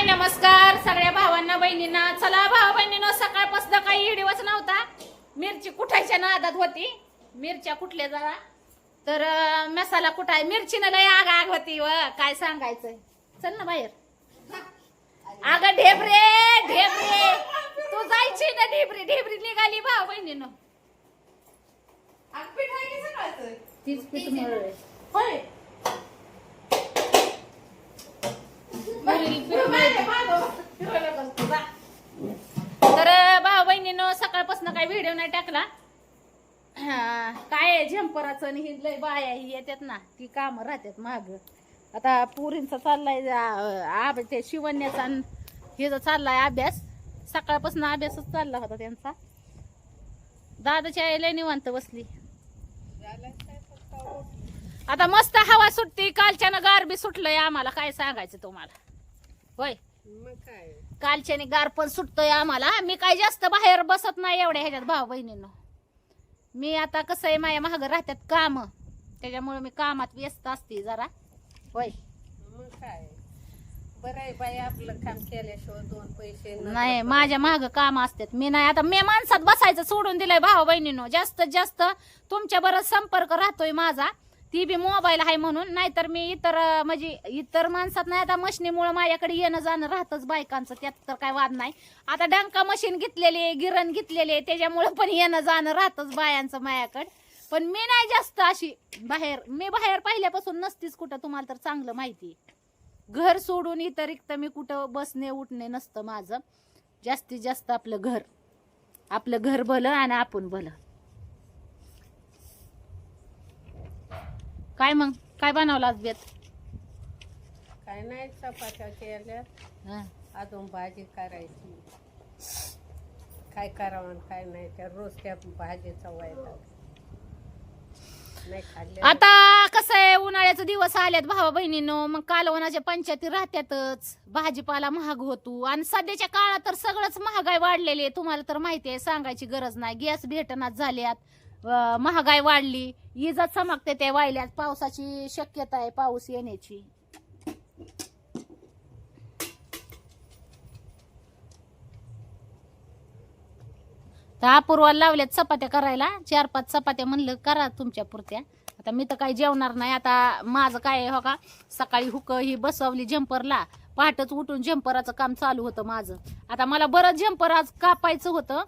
हाय नमस्कार सगळ्या भावांना बहिणींना. चला भावा बहिणींनो, सकाळपासून काही हिडीवच नव्हता. मिरची कुठायच्या नादात होती. मिरच्या कुठल्या जरा तर मसाला कुठाय मिरचीनं लय आग आग होती व काय सांगायचंय. चल ना बाहेर. अगं ढेबरे ढेबरे तू जायची ना. ढेबरी ढेबरी निघाली भावा बहिणीनं. तीच पीठ मळलंय. होय तर भाऊ बहिणीनं सकाळपासून काही व्हिडिओ नाही टाकला. काय झंपराचं आणि ही लय बाया ही येतात ना, ती काम राहतात माग. आता पुरींचा चाललाय ते शिवण्याचा हे जो चाललाय अभ्यास. सकाळपासून अभ्यासच चालला होता त्यांचा. दादाची आई लय निवांत बसली. आता मस्त हवा सुटती. कालच्यानं गार बी सुटलंय आम्हाला. काय सांगायचं तुम्हाला. होय कालच्याने गार पण सुटतोय आम्हाला. मी काय जास्त बाहेर बसत नाही एवढ्या ह्याच्यात भाऊ बहिणींनो. मी आता कसं आहे, माझ्या महाग राहतात काम, त्याच्यामुळे मी कामात व्यस्त असते जरा. होय मग काय बरं आहे बाई, आपलं काम केल्याशिवाय दोन पैसे नाही. माझ्या महाग काम असतात. मी नाही आता मी माणसात बसायचं सोडून दिलंय भाऊ बहिणींनो. जास्तीत जास्त तुमच्या बरोबर संपर्क राहतोय माझा, ती बी मोबाईल आहे म्हणून. नाहीतर मी इतर म्हणजे इतर माणसात नाही. आता मशीनीमुळे माझ्याकडे येणं जाणं राहतच बायकांचं, त्यात तर काय वाद नाही. आता डंका मशीन घेतलेली, गिरण घेतलेले, त्याच्यामुळे पण येणं जाणं राहतच बायांचं माझ्याकडे. पण मी नाही जास्त अशी बाहेर. मी बाहेर पहिल्यापासून नसतीच कुठं, तुम्हाला तर चांगलं माहिती. घर सोडून इतर रिक्त मी कुठं बसणे उठणे नसतं माझं. जास्तीत जास्त आपलं घर भलं आणि आपण भलं. काय मग काय बनवलं आज बेत? काय नाही, चपात्या केल्या, अजून भाजी करायची. काय करावं काय नाही, त्या रोज त्या भाजीचा वायदा नाही खाल्ले. आता कसं आहे, उन्हाळ्याचे दिवस आल्यात भावा बहिणींनो. मग कालवनाच्या पंचायती राहत्यातच. भाजीपाला महाग होतो आणि सध्याच्या काळात तर सगळंच महागाई वाढलेली आहे. तुम्हाला तर माहिती आहे, सांगायची गरज नाही. गॅस भेटणाच झाल्यात, महागाई वाढली. इजा चमकते त्या वाहिल्यात. पावसाची शक्यता आहे, पाऊस येण्याची. तर अपूर्वाला लावल्यात चपात्या करायला. 4-5 चपात्या म्हणलं करा तुमच्या पुरत्या. आता मी तर काही जेवणार नाही. आता माझं काय हो का, सकाळी हुक ही बसवली झंपरला. पहाटच उठून झंपराचं काम चालू होतं माझं. आता मला बरंच झंपर आज कापायचं होतं,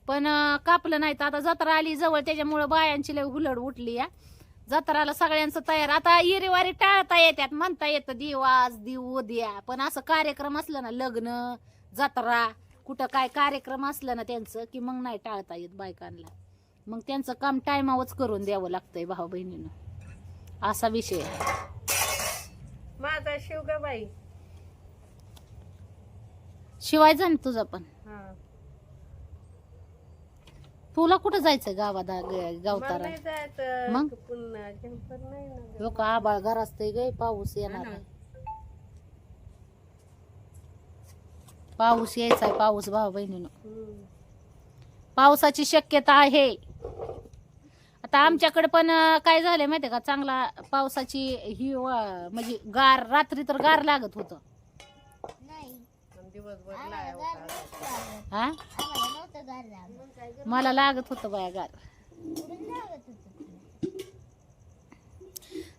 पण कापलं नाही. तर आता जत्रा आली जवळ, त्याच्यामुळं बायांची लय हुलड उठली या जत्राला. सगळ्यांचं तयार. आता इरेवारी टाळता येतात, म्हणता येतं देव आज देव उद्या. पण असं कार्यक्रम असलं ना, लग्न जत्रा कुठं काय कार्यक्रम असलं ना त्यांचं, की मग नाही टाळता येत बायकांना. मग त्यांचं काम टायमावच करून द्यावं लागतंय भाऊ बहिणीनं. असा विषय माझा शिवगाबाई. शिवायचा ना तुझा पण. तुला कुठं जायचं गावात गावतारा? मग पुन्हा जंपर नाही ना. लोक आबाळ घरात गे, पाऊस येणार आहे. पाऊस यायचा, पाऊस भाऊ बहिणीनं. पावसाची शक्यता आहे. आता आमच्याकडे पण काय झालंय माहितीये का, चांगला पावसाची ही म्हणजे गार. रात्री तर गार लागत होत. हा मला लागत होत बाया गार.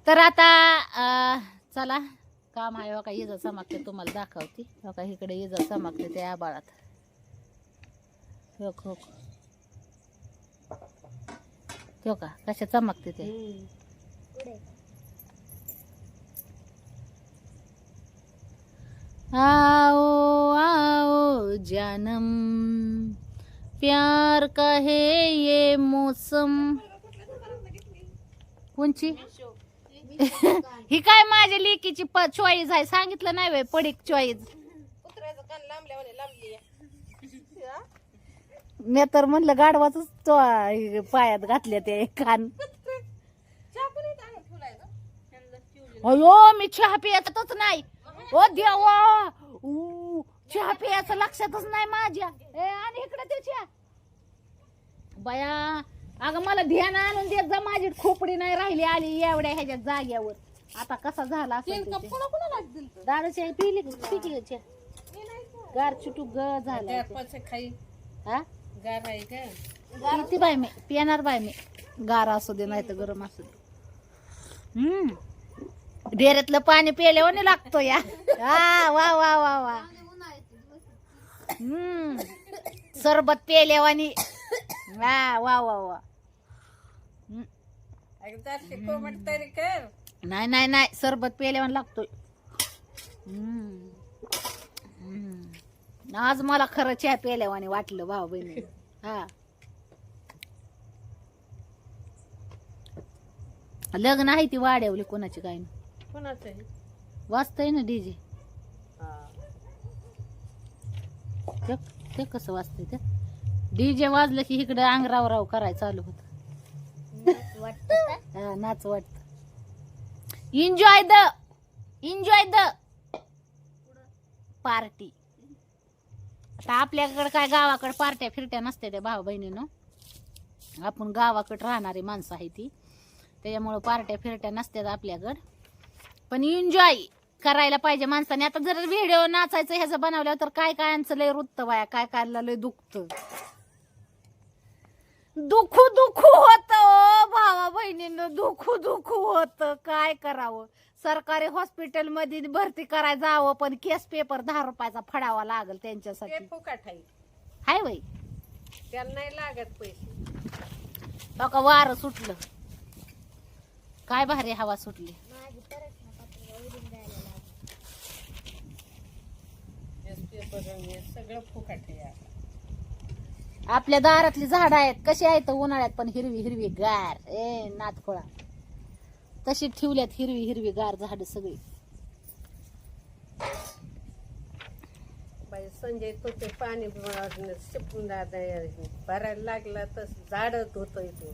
तर आता चला, काम आहे बघा. इजा चमकते, तुम्हाला दाखवते बघा. इकडे इजा चमकते त्या आबाळात. हो का कशा चमकते ते. आओ आओ जानम प्यार का है ये मौसम. कोणची ही काय माझ्या लेकीची चॉईस आहे. सांगितलं नाही वे पडीक चॉईस. मी तर म्हणलं गाडवाच पायात घातल्या ते कान. अयो मी चहा पियाचंच नाही. ओ देवा, चहा पियाचं लक्षातच नाही माझ्या. आणि इकडे ते चहा बया. अगं मला ध्यान आणून देत जा, माझी खोपडी नाही राहिली आली एवढ्या ह्याच्या जाग्यावर. आता कसा झाला दारूची पिली गार चिटू ग झाला त्यापासून खाई हा गार आहे का किती बाय मी पिणार बाय मी गार असू दे नाही तर गरम असू दे डेऱ्यातलं पाणी प्यायल्यावर नाही लागतो या हा वा वा वा वा सरबत प्यायल्यावानी वा वा वा वा कोमट तरी कर नाही नाही नाही सरबत प्यायल्यावानी लागतोय आज मला खरं चहा प्यायल्यावानी वाटलं भाऊ बहिणी हा लग्न आहे ती वाड्यावली कोणाची काय कोणाचं आहे? वाजतय ना डीजे ते कसं वाजतंय ते डीजे वाजलं की इकडे अंगराव राव करायचं चालू होत नाच वाटत एन्जॉय द पार्टी आता आपल्याकडे काय गावाकडे पार्ट्या फिरट्या नसते त्या भाऊ बहिणीनं आपण गावाकडे राहणारी माणसं आहे ती त्याच्यामुळं पार्ट्या फिरट्या नसतात आपल्याकडं पण एन्जॉय करायला पाहिजे माणसाने आता जर व्हिडिओ नाचायचं ह्याचं बनवल्यावर तर काय कायांचं लय रुत्त बाया काय कायला लय दुखतं दुखू होत भावा बहिणीनं दुखू होत काय करावं सरकारी हॉस्पिटल मध्ये भरती करायला जावं पण केस पेपर 10 रुपयाचा फडावा लागल त्यांच्यासाठी ते फुकट आहे हाय बाई त्याला नाही लागत पैसे बघा वारं सुटलं काय भारी हवा सुटली सगळं फुकट आहे आपल्या दारातली झाड आहेत कशी आहेत उन्हाळ्यात पण हिरवी हिरवी गार नातखोळा तशी ठेवल्यात हिरवी हिरवी गार झाड सगळी बाई संजय तो ते पाणी शिपून भरायला लागला तर झाडच होतोय तो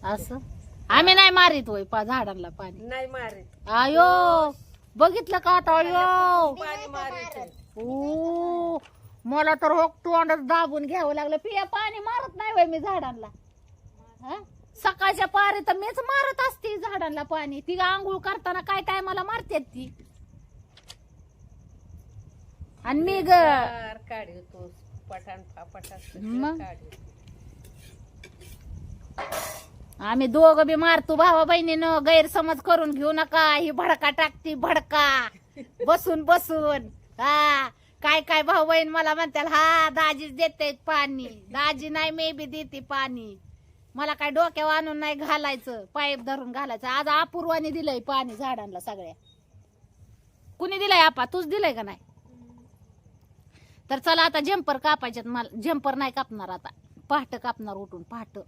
असं आम्ही नाही मारित होय झाडांना पाणी नाही मारित आयो बघितलं का आता आयो पाणी मारित ओ मला तर हो तोंडच दाबून घ्यावं लागलं पिया पाणी मारत नाही वय मी झाडांना सकाळच्या पारी तर मीच मारत असते झाडांना पाणी ती आंघोळ करताना काय काय मला मारते ती आणि मी काढतो पठाण फापट मग आम्ही दोघं बी मारतो भावा बहिणीनं गैरसमज करून घेऊ नका ही भडका टाकती भडका बसून बसून हा काय काय भाऊ बहीण मला म्हणतात हा दाजीच देते पाणी दाजी नाही मी बी देते पाणी मला काय डोक्यावर आणून नाही घालायचं पाईप धरून घालायचं आज अपूर्वाने दिलंय पाणी झाडांना सगळ्या कुणी दिलंय आपा तूच दिलंय का नाही तर चला आता जम्पर कापायच्यात मला जम्पर नाही कापणार आता पहाट कापणार उठून पहाट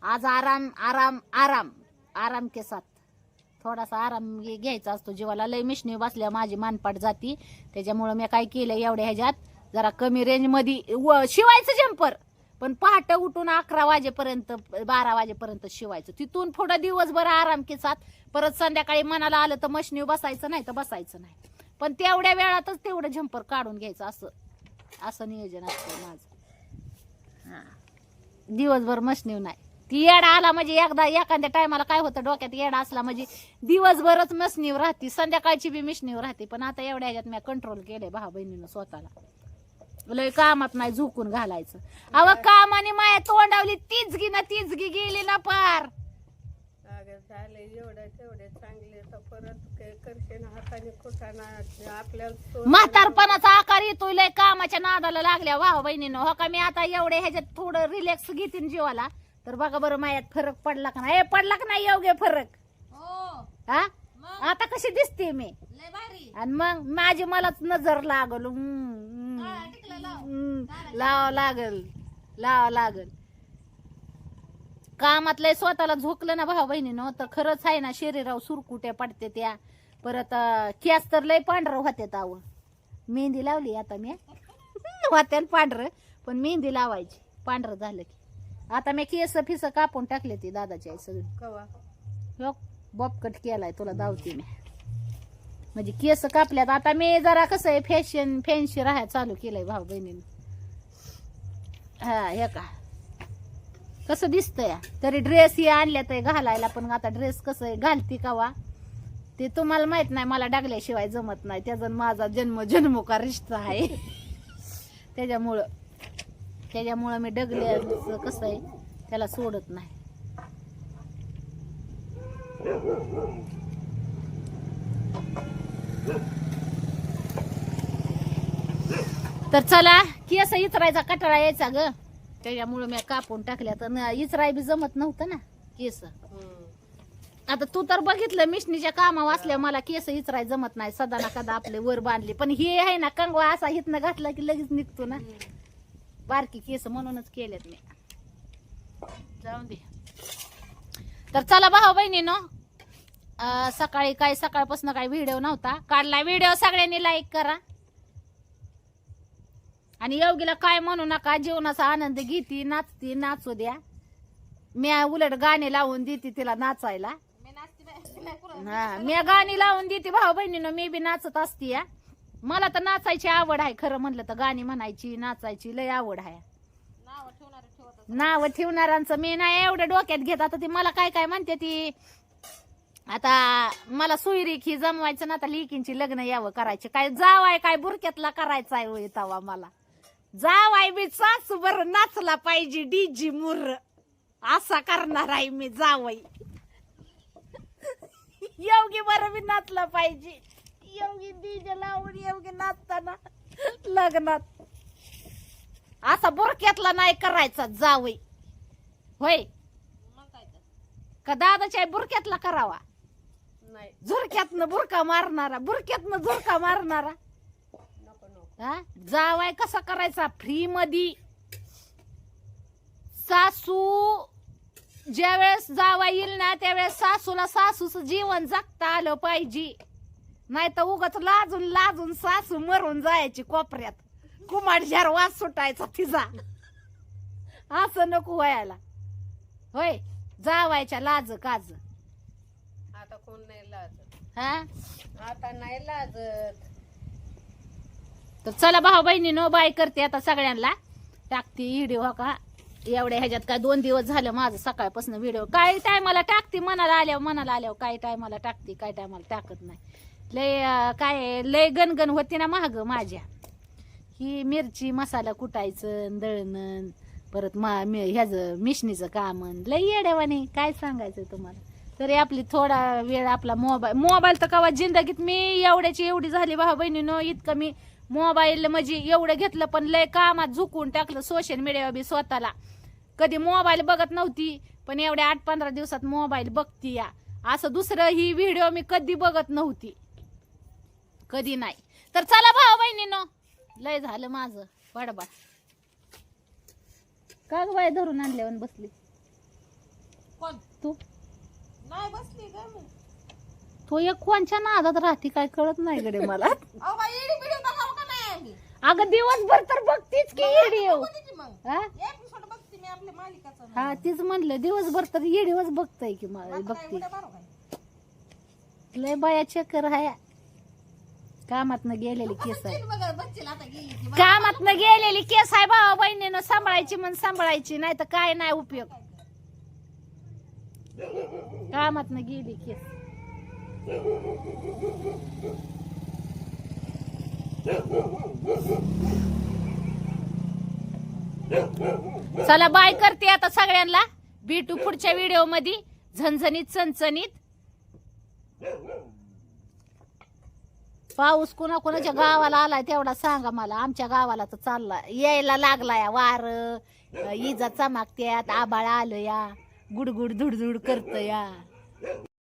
आज आराम आराम आराम आराम के साथ थोडासा आराम घ्यायचा असतो जीवाला लय मिशनी बसल्या माझी मानपाट जाती त्याच्यामुळे मी काय केलं एवढ्या ह्याच्यात जरा कमी रेंज मध्ये शिवायचं जम्पर पण पहाटे उठून 11 वाजेपर्यंत 12 वाजेपर्यंत शिवायचं तिथून पुढे दिवसभर आराम के साथ परत संध्याकाळी मनाला आलं तर मशनी बसायचं नाही तर बसायचं नाही पण तेवढ्या वेळातच तेवढं जम्पर काढून घ्यायचं असं नियोजन असतं माझं दिवसभर मशनीव नाही ती येडा आला म्हणजे एकदा एखाद्या टायमाला काय होतं डोक्यात येडा असला म्हणजे दिवसभरच मशनीव राहते संध्याकाळची बी मिशनीव राहते पण आता एवढ्या ह्याच्यात मी कंट्रोल केलंय भाऊ बहिणीनं स्वतःला लय कामात नाही झुकून घालायचं अव कामाने माया तोंडावली तीचगी गेली ना पार झाले एवढे तेवढे चांगले तर परत करशील हाताने कुठाना आपल्याला म्हातारपणाचा आकार येतोय लय कामाच्या नादाला लागल्या भाऊ बहिणीनं हो का मी आता एवढे ह्याच्यात थोडं रिलॅक्स घेतीन जीवाला तर बघा बरं मायात फरक पडला का नाही पडला का नाही योग्य फरक हा आता कशी दिसते मी आणि मग माझी मलाच नजर लागल लावा लागल कामात लय स्वतःला झोकलं ना भाऊ बहिणीनं तर खरंच आहे ना शरीरावर सुरकुट्या पडते त्या परत केस तर लय पांढरं होते ताव मेहंदी लावली आता मी होत्यान पांढरं पण मेहंदी लावायची पांढरं झालं की आता मी केस फिस कापून टाकले ती दादाची आई सगळी कवा बॉबकट केलाय तुला दावते मी म्हणजे केस कापल्यात आता मी जरा कसं आहे फॅन्सी राहायला चालू केलंय भाऊ बहिणीनं हा हे का कसं दिसतंय तरी ड्रेस हे आणल्यात आहे घालायला पण आता ड्रेस कसं आहे घालती कावा ते तुम्हाला माहित नाही मला डागल्याशिवाय जमत नाही त्याचा माझा जन्म का रिश्ता आहे त्याच्यामुळं मी डगल्याचं कसं आहे त्याला सोडत नाही. तर चला केस इचरायचा कटाळा यायचा ग, त्याच्यामुळं मी कापून टाकल्या. तर इचराय बी जमत नव्हतं ना केस. आता तू तर बघितलं मिशनीच्या कामा वाचल्या मला केस इचराय जमत नाही, सदा ना कदा आपले वर बांधले. पण हे आहे ना कंगवा असा हितनं घातला की लगेच निघतो ना बारकी केस, म्हणूनच केलेत मी. जाऊन दे. तर चला भाऊ बहिणीनो, सकाळपासून काही व्हिडिओ नव्हता काढला. व्हिडिओ सगळ्यांनी लाईक करा आणि योगीला काय म्हणू नका. जीवनाचा आनंद घेती, नाचती, नाचू द्या. मी उलट गाणी लावून देते तिला नाचायला. हा, मी गाणी लावून देते भाऊ बहिणीनं, मी बी नाचत असते. या मला तर नाचायची आवड आहे. खरं म्हणलं तर गाणी म्हणायची, नाचायची लय आवड आहे. नाव ठेवणाऱ्यांचं मी नाही एवढं डोक्यात घेत. आता ती मला काय काय म्हणते ती, आता मला सोयरीक जमवायचं ना, आता लेकींची लग्न यावं करायचे. काय जावाय काय बुरक्यातला करायचा आहे होय तवा मला. जावाय बी सासू बरं नाचला पाहिजे, डीजी मुर्र असा करणार आहे मी. जावई योगी बरं बी नाचला पाहिजे. योगी डीजे लावून योगी नाचताना लग्नात असा बुरक्यातला नाही करायचा जावई होय का. दादाच्या बुरक्यातला करावा, नाही झुरक्यातनं बुरका मारणारा, बुरक्यातनं झुरका मारणारा. हा, जावाय कसा करायचा फ्री मध्ये. सासू ज्यावेळेस जावा येईल ना त्यावेळेस सासूला सासूचं जीवन जगता आलं पाहिजे. नाही तर उगाच लाजून लाजून सासू मरून जायची कोपऱ्यात, कुमार झार वास सुटायचा तिचा. असं नको व्हायला होय. जावायच्या लाज काज आता कोण नाही लाजत. हा, आता नाही लाजत. तर चला भाऊ बहिणीनो, बाय करते आता सगळ्यांना. टाकते व्हिडिओ का एवढ्या ह्याच्यात. काय 2 दिवस झालं माझं सकाळपासून व्हिडिओ. काय टायमाला टाकते, मनाला आल्यावर काय टायमाला टाकते, काय टायमाला टाकत नाही. लय गणगण होती ना महाग माझ्या. ही मिरची मसाला कुटायचं, दळणं, परत ह्याचं मिशनीचं काम, लय येड्यावानी काय सांगायचं तुम्हाला. तरी आपली थोडा वेळ आपला मोबाईल तर कवा जिंदगीत मी एवढी झाली भाऊ बहिणीनो. इतकं मी मोबाईल म्हणजे एवढं घेतलं, पण लय कामात झुकून टाकलं. सोशल मीडियावर बी स्वतःला कधी मोबाईल बघत नव्हती, पण एवढ्या 8-15 दिवसात मोबाईल बघती या. असं दुसरं ही व्हिडिओ मी कधी बघत नव्हती, कधी नाही. तर चला भाऊ बहिणीनो, लय झालं माझं बडबड. का ग बाय धरून आणल्यावर बसली कोण तू? नाही बसली ग मी. तो एक कोणच्या नादात राहते काय कळत नाही गडे मला. अहो बाई एडी व्हिडिओ बघावं का नाही आम्ही? अगं दिवसभर तर बघतीच की व्हिडिओ. बघते की मग हा एपिसोड बघते मी आपल्या मालिकाचं. हा, तीच म्हणलं दिवसभर तर येडीवच बघताय की मला. आता काय बघते उद्या बारा काय? लय बाया चक्कर हाय. कामातनं गेलेली केस आहे, बघ बच्चीला आता गेली ती. कामातनं गेलेली केस आहे भावा बहिणीनं. सांभाळायची म्हण सांभाळायची, नाही तर काय नाही उपयोग. कामातनं गेली केस. चला बाय करते आता सगळ्यांना. भेटू पुढच्या व्हिडिओ मध्ये झणझणीत चणचणीत. पाऊस कोणाच्या गावाला आलाय तेवढा सांगा मला. आमच्या गावाला तर चालला यायला लागलाय वार, इजा चमकत्यात, आबाळ आलं या, गुडगुड धुडधुड करत या.